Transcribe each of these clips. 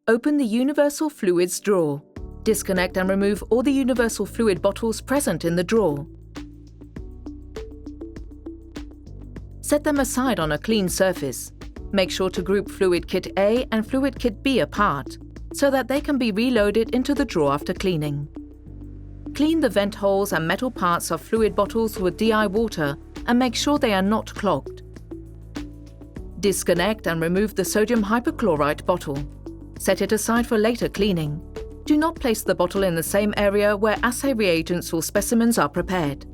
Open the universal fluids drawer. Disconnect and remove all the universal fluid bottles present in the drawer. Set them aside on a clean surface. Make sure to group Fluid Kit A and Fluid Kit B apart, so that they can be reloaded into the drawer after cleaning. Clean the vent holes and metal parts of fluid bottles with DI water and make sure they are not clogged. Disconnect and remove the sodium hypochlorite bottle. Set it aside for later cleaning. Do not place the bottle in the same area where assay reagents or specimens are prepared.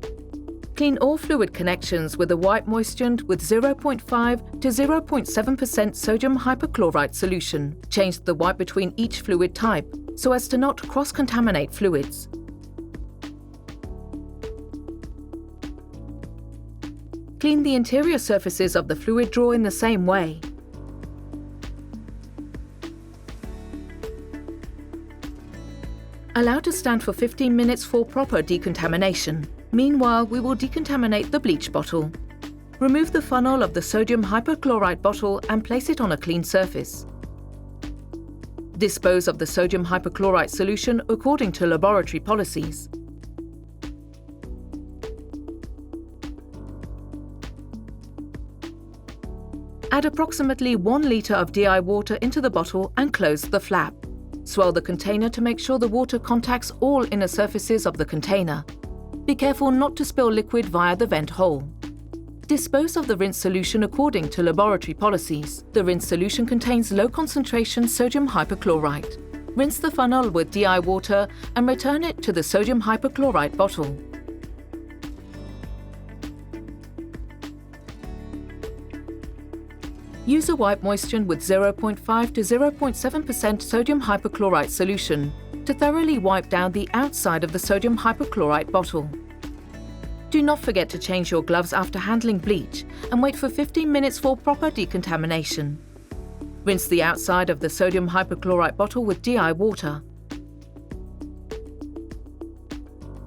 Clean all fluid connections with a wipe moistened with 0.5 to 0.7% sodium hypochlorite solution. Change the wipe between each fluid type so as to not cross-contaminate fluids. Clean the interior surfaces of the fluid drawer in the same way. Allow to stand for 15 minutes for proper decontamination. Meanwhile, we will decontaminate the bleach bottle. Remove the funnel of the sodium hypochlorite bottle and place it on a clean surface. Dispose of the sodium hypochlorite solution according to laboratory policies. Add approximately 1 litre of DI water into the bottle and close the flap. Swirl the container to make sure the water contacts all inner surfaces of the container. Be careful not to spill liquid via the vent hole. Dispose of the rinse solution according to laboratory policies. The rinse solution contains low-concentration sodium hypochlorite. Rinse the funnel with DI water and return it to the sodium hypochlorite bottle. Use a wipe moistened with 0.5 to 0.7% sodium hypochlorite solution to thoroughly wipe down the outside of the sodium hypochlorite bottle. Do not forget to change your gloves after handling bleach and wait for 15 minutes for proper decontamination. Rinse the outside of the sodium hypochlorite bottle with DI water.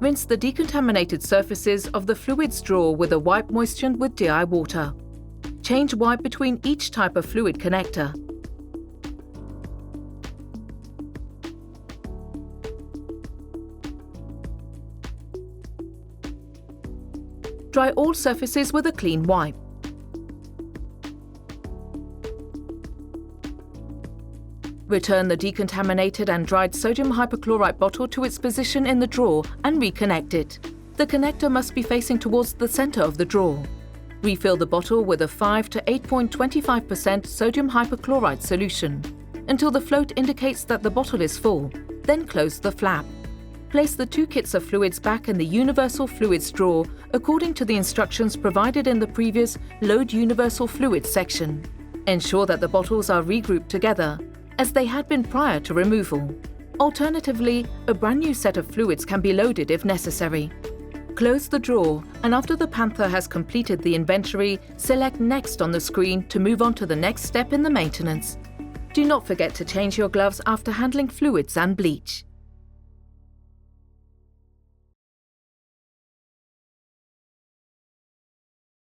Rinse the decontaminated surfaces of the fluids drawer with a wipe moistened with DI water. Change wipe between each type of fluid connector. Dry all surfaces with a clean wipe. Return the decontaminated and dried sodium hypochlorite bottle to its position in the drawer and reconnect it. The connector must be facing towards the center of the drawer. Refill the bottle with a 5 to 8.25% sodium hypochlorite solution until the float indicates that the bottle is full, then close the flap. Place the 2 kits of fluids back in the universal fluids drawer according to the instructions provided in the previous Load Universal Fluids section. Ensure that the bottles are regrouped together, as they had been prior to removal. Alternatively, a brand new set of fluids can be loaded if necessary. Close the drawer, and after the Panther has completed the inventory, select Next on the screen to move on to the next step in the maintenance. Do not forget to change your gloves after handling fluids and bleach.